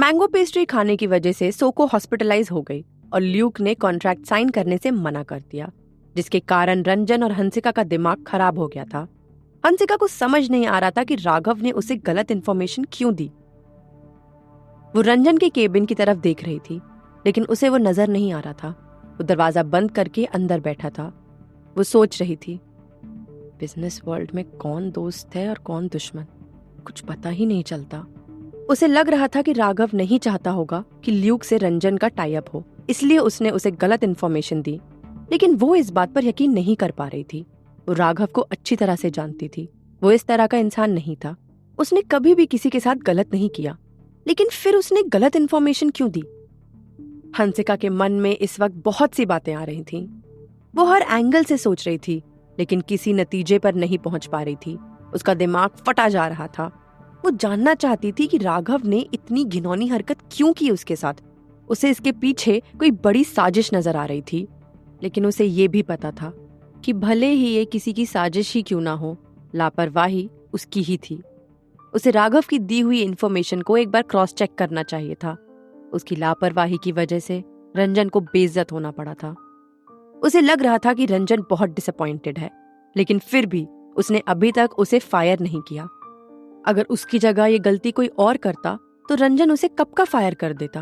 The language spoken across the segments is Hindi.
मैंगो पेस्ट्री खाने की वजह से सोको हॉस्पिटलाइज हो गई और ल्यूक ने कॉन्ट्रैक्ट साइन करने से मना कर दिया, जिसके कारण रंजन और हंसिका का दिमाग खराब हो गया था। हंसिका को समझ नहीं आ रहा था कि राघव ने उसे गलत इंफॉर्मेशन क्यों दी। वो रंजन के केबिन की तरफ देख रही थी, लेकिन उसे वो नजर नहीं आ रहा था। वो दरवाजा बंद करके अंदर बैठा था। वो सोच रही थी, बिजनेस वर्ल्ड में कौन दोस्त है और कौन दुश्मन, कुछ पता ही नहीं चलता। उसे लग रहा था कि राघव नहीं चाहता होगा कि ल्यूक से रंजन का टाई अप हो, इसलिए उसने उसे गलत इंफॉर्मेशन दी। लेकिन वो इस बात पर यकीन नहीं कर पा रही थी। वो राघव को अच्छी तरह से जानती थी। वो इस तरह का इंसान नहीं था। उसने कभी भी किसी के साथ गलत नहीं किया, लेकिन फिर उसने गलत इंफॉर्मेशन क्यों दी? हंसिका के मन में इस वक्त बहुत सी बातें आ रही थीं। वो हर एंगल से सोच रही थी, लेकिन किसी नतीजे पर नहीं पहुंच पा रही थी। उसका दिमाग फटा जा रहा था। वो जानना चाहती थी कि राघव ने इतनी घिनौनी हरकत क्यों की उसके साथ। उसे इसके पीछे कोई बड़ी साजिश नजर आ रही थी, लेकिन उसे ये भी पता था कि भले ही ये किसी की साजिश ही क्यों ना हो, लापरवाही उसकी ही थी। उसे राघव की दी हुई इंफॉर्मेशन को एक बार क्रॉस चेक करना चाहिए था। उसकी लापरवाही की वजह से रंजन को बेइज्जत होना पड़ा था। उसे लग रहा था कि रंजन बहुत डिसअपॉइंटेड है, लेकिन फिर भी उसने अभी तक उसे फायर नहीं किया। अगर उसकी जगह ये गलती कोई और करता तो रंजन उसे कब का फायर कर देता।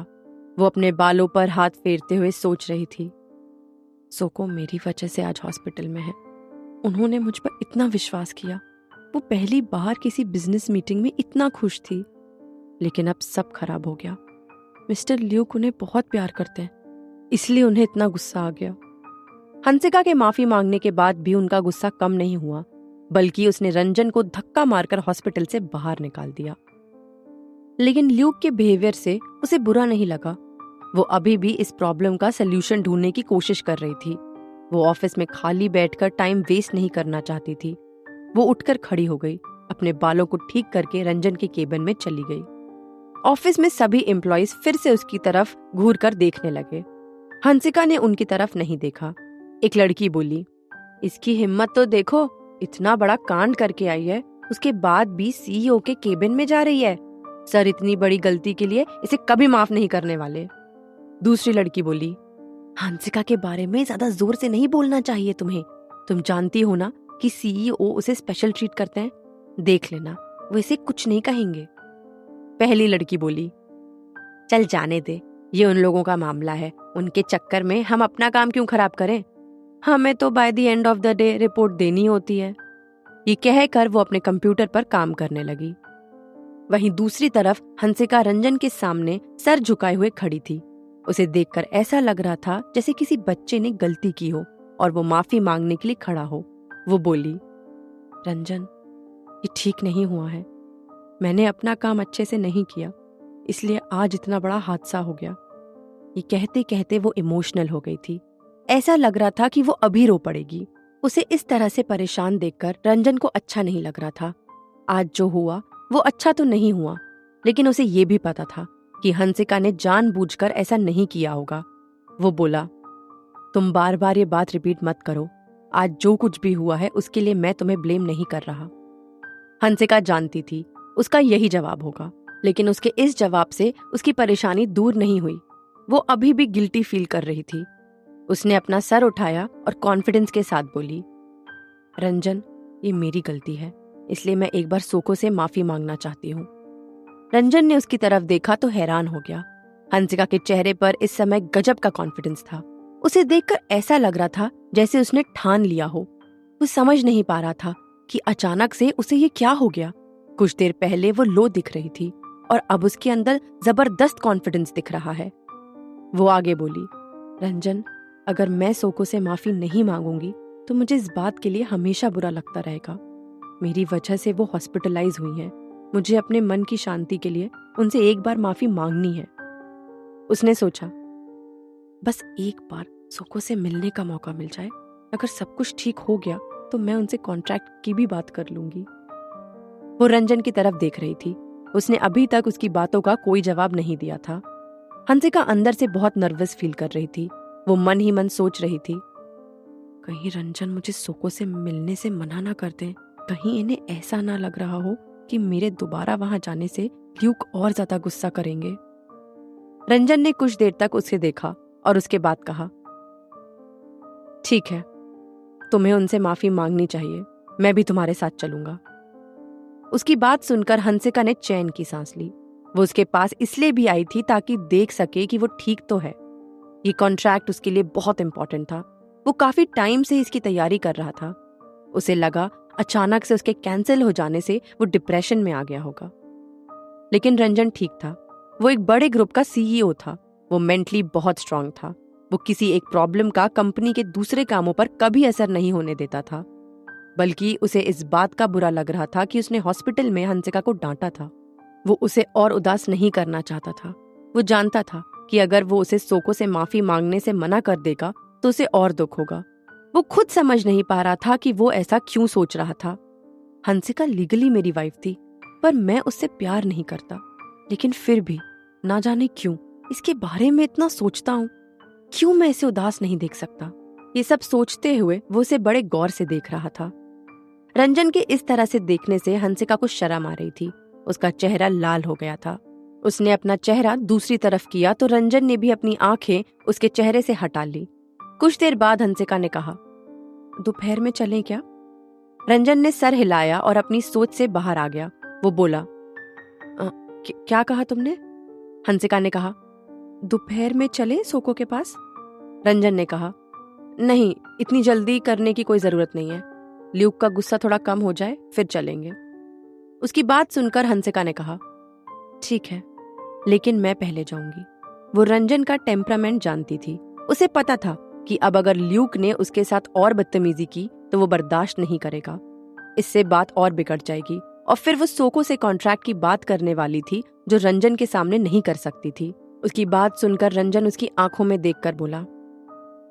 वो अपने बालों पर हाथ फेरते हुए सोच रही थी, सोको मेरी वजह से आज हॉस्पिटल में है। उन्होंने मुझ पर इतना विश्वास किया। वो पहली बार किसी बिजनेस मीटिंग में इतना खुश थी, लेकिन अब सब खराब हो गया। मिस्टर ल्यूक उन्हें बहुत प्यार करते हैं, इसलिए उन्हें इतना गुस्सा आ गया। हंसिका के माफी मांगने के बाद भी उनका गुस्सा कम नहीं हुआ, बल्कि उसने रंजन को धक्का मारकर हॉस्पिटल से बाहर निकाल दिया। लेकिन ल्यूक के बिहेवियर से उसे बुरा नहीं लगा। वो अभी भी इस प्रॉब्लम का सलूशन ढूंढने की कोशिश कर रही थी। वो ऑफिस में खाली बैठकर टाइम वेस्ट नहीं करना चाहती थी। वो उठकर खड़ी हो गई, अपने बालों को ठीक करके रंजन के केबिन में चली गई। ऑफिस में सभी एम्प्लॉइज फिर से उसकी तरफ घूर कर देखने लगे। हंसिका ने उनकी तरफ नहीं देखा। एक लड़की बोली, इसकी हिम्मत तो देखो, इतना बड़ा कांड करके आई है, उसके बाद भी सीईओ के केबिन में जा रही है। सर इतनी बड़ी गलती के लिए इसे कभी माफ नहीं करने वाले। दूसरी लड़की बोली, हंसिका के बारे में ज्यादा जोर से नहीं बोलना चाहिए तुम्हें। तुम जानती हो ना कि सीईओ उसे स्पेशल ट्रीट करते हैं। देख लेना, वो इसे कुछ नहीं कहेंगे। पहली लड़की बोली, चल जाने दे, ये उन लोगों का मामला है। उनके चक्कर में हम अपना काम क्यों खराब करें? हमें तो by the end of the day report देनी होती है। ये कहकर वो अपने कंप्यूटर पर काम करने लगी। वहीं दूसरी तरफ हंसिका रंजन के सामने सर झुकाए हुए खड़ी थी। उसे देखकर ऐसा लग रहा था जैसे किसी बच्चे ने गलती की हो और वो माफी मांगने के लिए खड़ा हो। वो बोली, रंजन, ये ठीक नहीं हुआ है। मैंने अपना काम अच्छे से नहीं किया, इसलिए आज इतना बड़ा हादसा हो गया। ये कहते कहते वो इमोशनल हो गई थी। ऐसा लग रहा था कि वो अभी रो पड़ेगी। उसे इस तरह से परेशान देखकर रंजन को अच्छा नहीं लग रहा था। आज जो हुआ वो अच्छा तो नहीं हुआ, लेकिन उसे ये भी पता था कि हंसिका ने जानबूझकर ऐसा नहीं किया होगा। वो बोला, तुम बार बार ये बात रिपीट मत करो। आज जो कुछ भी हुआ है उसके लिए मैं तुम्हें ब्लेम नहीं कर रहा। हंसिका जानती थी उसका यही जवाब होगा, लेकिन उसके इस जवाब से उसकी परेशानी दूर नहीं हुई। वो अभी भी गिल्टी फील कर रही थी। उसने अपना सर उठाया और कॉन्फिडेंस के साथ बोली, रंजन, ये मेरी गलती है, इसलिए मैं एक बार सोको से माफी मांगना चाहती हूँ। रंजन ने उसकी तरफ देखा तो हैरान हो गया। हंसिका के चेहरे पर इस समय गजब का कॉन्फिडेंस था। उसे देखकर ऐसा लग रहा था जैसे उसने ठान लिया हो। वो समझ नहीं पा रहा था कि अचानक से उसे ये क्या हो गया। कुछ देर पहले वो लो दिख रही थी और अब उसके अंदर जबरदस्त कॉन्फिडेंस दिख रहा है। वो आगे बोली, रंजन, अगर मैं सोको से माफी नहीं मांगूंगी तो मुझे इस बात के लिए हमेशा बुरा लगता रहेगा। मेरी वजह से वो हॉस्पिटलाइज हुई हैं। मुझे अपने मन की शांति के लिए उनसे एक बार माफी मांगनी है। उसने सोचा, बस एक बार सोको से मिलने का मौका मिल जाए। अगर सब कुछ ठीक हो गया तो मैं उनसे कॉन्ट्रैक्ट की भी बात कर लूंगी। वो रंजन की तरफ देख रही थी। उसने अभी तक उसकी बातों का कोई जवाब नहीं दिया था। हंसिका अंदर से बहुत नर्वस फील कर रही थी। वो मन ही मन सोच रही थी, कहीं रंजन मुझे सोको से मिलने से मना ना कर दें। कहीं इन्हें ऐसा ना लग रहा हो कि मेरे दोबारा वहां जाने से ल्यूक और ज्यादा गुस्सा करेंगे। रंजन ने कुछ देर तक उसे देखा और उसके बाद कहा, ठीक है, तुम्हें उनसे माफी मांगनी चाहिए, मैं भी तुम्हारे साथ चलूंगा। उसकी बात सुनकर हंसिका ने चैन की सांस ली। वो उसके पास इसलिए भी आई थी ताकि देख सके कि वो ठीक तो है। ये कॉन्ट्रैक्ट उसके लिए बहुत इंपॉर्टेंट था। वो काफी टाइम से इसकी तैयारी कर रहा था। उसे लगा अचानक से उसके कैंसिल हो जाने से वो डिप्रेशन में आ गया होगा। लेकिन रंजन ठीक था। वो एक बड़े ग्रुप का सीईओ था। वो मेंटली बहुत स्ट्रांग था। वो किसी एक प्रॉब्लम का कंपनी के दूसरे कामों पर कभी असर नहीं होने देता था, बल्कि उसे इस बात का बुरा लग रहा था कि उसने हॉस्पिटल में हंसिका को डांटा था। वो उसे और उदास नहीं करना चाहता था। वो जानता था कि अगर वो उसे सोको से माफी मांगने से मना कर देगा तो उसे और दुख होगा। वो खुद समझ नहीं पा रहा था कि वो ऐसा क्यों सोच रहा था। हंसिका लीगली मेरी वाइफ थी, पर मैं उससे प्यार नहीं करता। लेकिन फिर भी ना जाने क्यों इसके बारे में इतना सोचता हूँ। क्यों मैं इसे उदास नहीं देख सकता? ये सब सोचते हुए वो उसे बड़े गौर से देख रहा था। रंजन के इस तरह से देखने से हंसिका को शर्म आ रही थी। उसका चेहरा लाल हो गया था। उसने अपना चेहरा दूसरी तरफ किया तो रंजन ने भी अपनी आंखें उसके चेहरे से हटा ली। कुछ देर बाद हंसिका ने कहा, दोपहर में चलें क्या? रंजन ने सर हिलाया और अपनी सोच से बाहर आ गया। वो बोला, क्या कहा तुमने? हंसिका ने कहा, दोपहर में चलें सोको के पास? रंजन ने कहा, नहीं, इतनी जल्दी करने की कोई जरूरत नहीं है। ल्यूक का गुस्सा थोड़ा कम हो जाए फिर चलेंगे। उसकी बात सुनकर हंसिका ने कहा, ठीक है, लेकिन मैं पहले जाऊंगी। वो रंजन का टेम्परामेंट जानती थी। उसे पता था कि अब अगर ल्यूक ने उसके साथ और बदतमीजी की तो वो बर्दाश्त नहीं करेगा। इससे बात और बिगड़ जाएगी और फिर वो सोको से कॉन्ट्रैक्ट की बात करने वाली थी जो रंजन के सामने नहीं कर सकती थी। उसकी बात सुनकर रंजन उसकी आंखों में देखकर बोला,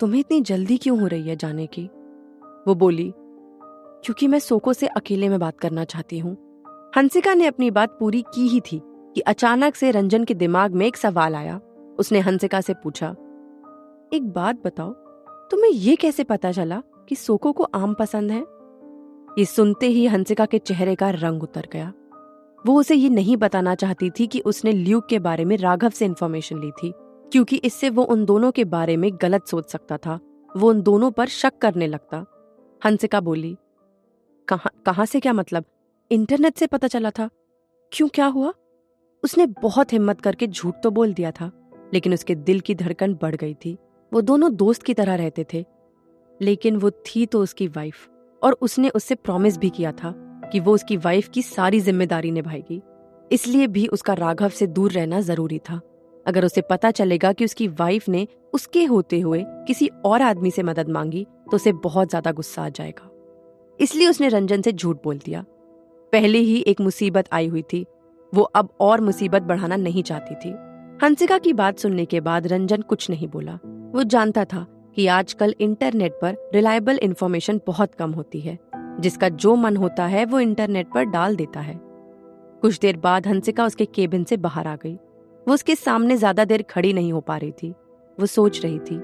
तुम्हें इतनी जल्दी क्यों हो रही है जाने की? वो बोली, क्योंकि मैं सोको से अकेले में बात करना चाहती हूँ। हंसिका ने अपनी बात पूरी की ही थी कि अचानक से रंजन के दिमाग में एक सवाल आया। उसने हंसिका से पूछा, एक बात बताओ, तुम्हें ये कैसे पता चला कि सोको को आम पसंद है? ये सुनते ही हंसिका के चेहरे का रंग उतर गया। वो उसे ये नहीं बताना चाहती थी कि उसने ल्यूक के बारे में राघव से इंफॉर्मेशन ली थी, क्योंकि इससे वो उन दोनों के बारे में गलत सोच सकता था। वो उन दोनों पर शक करने लगता। हंसिका बोली, कहां से? क्या मतलब? इंटरनेट से पता चला था? क्यों, क्या हुआ? उसने बहुत हिम्मत करके झूठ तो बोल दिया था, लेकिन उसके दिल की धड़कन बढ़ गई थी। वो दोनों दोस्त की तरह रहते थे, लेकिन वो थी तो उसकी वाइफ, और उसने उससे प्रॉमिस भी किया था कि वो उसकी वाइफ की सारी जिम्मेदारी निभाएगी। इसलिए भी उसका राघव से दूर रहना जरूरी था। अगर उसे पता चलेगा कि उसकी वाइफ ने उसके होते हुए किसी और आदमी से मदद मांगी तो उसे बहुत ज्यादा गुस्सा आ जाएगा। इसलिए उसने रंजन से झूठ बोल दिया। पहले ही एक मुसीबत आई हुई थी, वो अब और मुसीबत बढ़ाना नहीं चाहती थी। हंसिका की बात सुनने के बाद रंजन कुछ नहीं बोला। वो जानता था कि आजकल इंटरनेट पर रिलायबल इंफॉर्मेशन बहुत कम होती है। जिसका जो मन होता है वो इंटरनेट पर डाल देता है। कुछ देर बाद हंसिका उसके केबिन से बाहर आ गई। वो उसके सामने ज्यादा देर खड़ी नहीं हो पा रही थी। वो सोच रही थी,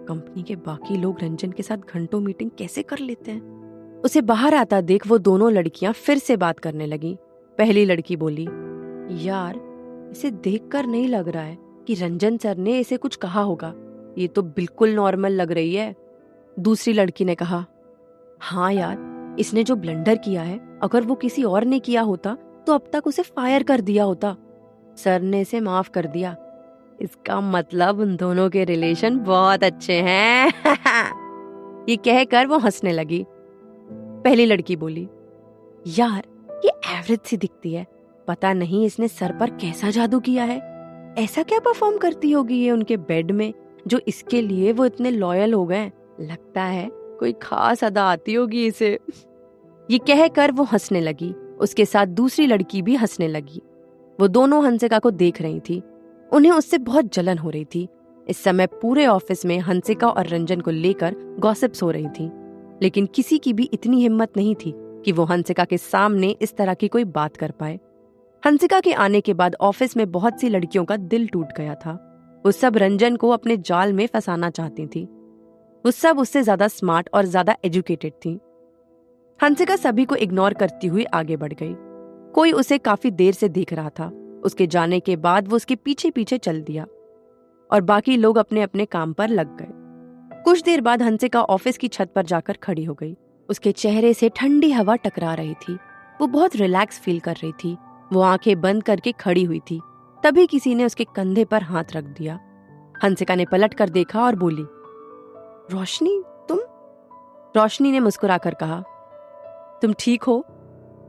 कंपनी के बाकी लोग रंजन के साथ घंटों मीटिंग कैसे कर लेते हैं? उसे बाहर आता देख वो दोनों लड़कियां फिर से बात करने लगी। पहली लड़की बोली, यार, इसे देखकर नहीं लग रहा है कि रंजन सर ने इसे कुछ कहा होगा। ये तो बिल्कुल नॉर्मल लग रही है। दूसरी लड़की ने कहा, हाँ यार, इसने जो ब्लंडर किया है, अगर वो किसी और ने किया होता तो अब तक उसे फायर कर दिया होता। सर ने इसे माफ कर दिया। इसका मतलब उन दोनों के रिलेशन बहुत अच्छे हैं। ये कहकर वो हंसने लगी। पहली लड़की बोली, यार, ये एवरेज सी दिखती है। पता नहीं इसने सर पर कैसा जादू किया है। ऐसा क्या परफॉर्म करती होगी ये उनके बेड में जो इसके लिए वो इतने लॉयल हो गए। लगता है कोई खास अदा आती होगी इसे। ये कहकर वो हंसने लगी। उसके साथ दूसरी लड़की भी हंसने लगी। वो दोनों हंसिका को देख रही थी। उन्हें उससे बहुत जलन हो रही थी। इस समय पूरे ऑफिस में हंसिका और रंजन को लेकर गॉसिप्स हो रही थी, लेकिन किसी की भी इतनी हिम्मत नहीं थी कि वो हंसिका के सामने इस तरह की कोई बात कर पाए। हंसिका के आने के बाद ऑफिस में बहुत सी लड़कियों का दिल टूट गया था। वो सब रंजन को अपने जाल में फंसाना चाहती थी। वो सब उससे ज्यादा स्मार्ट और ज्यादा एजुकेटेड थी। हंसिका सभी को इग्नोर करती हुई आगे बढ़ गई। कोई उसे काफी देर से देख रहा था। उसके जाने के बाद वो उसके पीछे पीछे चल दिया और बाकी लोग अपने अपने काम पर लग गए। कुछ देर बाद हंसिका ऑफिस की छत पर जाकर खड़ी हो गई। उसके चेहरे से ठंडी हवा टकरा रही थी। वो बहुत रिलैक्स फील कर रही थी। वो आंखें बंद करके खड़ी हुई थी। तभी किसी ने उसके कंधे पर हाथ रख दिया। हंसिका ने पलट कर देखा और बोली, रोशनी, तुम? रोशनी ने मुस्कुराकर कहा, तुम ठीक हो?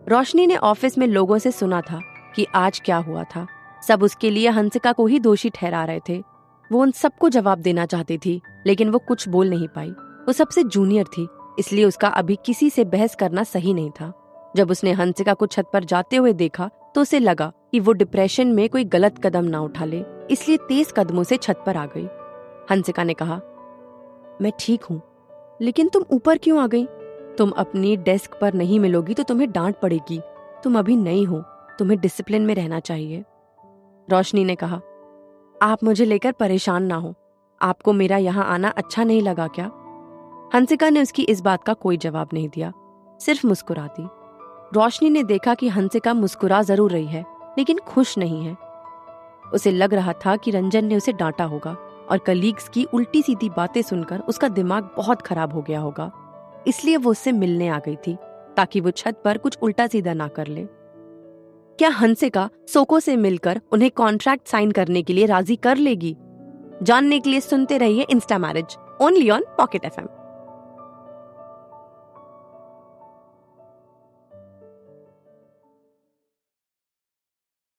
रोशनी ने ऑफिस में लोगों से सुना था कि आज क्या हुआ था। सब उसके लिए हंसिका को ही दोषी ठहरा रहे थे। वो उन सबको जवाब देना चाहती थी, लेकिन वो कुछ बोल नहीं पाई। वो सबसे जूनियर थी, इसलिए उसका अभी किसी से बहस करना सही नहीं था। जब उसने हंसिका को छत पर जाते हुए देखा तो उसे लगा कि वो डिप्रेशन में कोई गलत कदम ना उठा ले, इसलिए तेज कदमों से छत पर आ गई। हंसिका ने कहा, मैं ठीक हूँ, लेकिन तुम ऊपर क्यों आ गई? तुम अपनी डेस्क पर नहीं मिलोगी तो तुम्हें डांट पड़ेगी। तुम अभी नई हो, तुम्हें डिसिप्लिन में रहना चाहिए। रोशनी ने कहा, आप मुझे लेकर परेशान ना हो। आपको मेरा यहाँ आना अच्छा नहीं लगा क्या? हंसिका ने उसकी इस बात का कोई जवाब नहीं दिया, सिर्फ मुस्कुरा दी। रोशनी ने देखा कि हंसिका मुस्कुरा जरूर रही है, लेकिन खुश नहीं है। उसे लग रहा था कि रंजन ने उसे डांटा होगा और कलीग्स की उल्टी सीधी बातें सुनकर उसका दिमाग बहुत खराब हो गया होगा। इसलिए वो उससे मिलने आ गई थी, ताकि वो छत पर कुछ उल्टा सीधा ना कर ले। क्या हंसिका सोको से मिलकर उन्हें कॉन्ट्रैक्ट साइन करने के लिए राजी कर लेगी? जानने के लिए सुनते रहिए Insta marriage, only on pocket FM।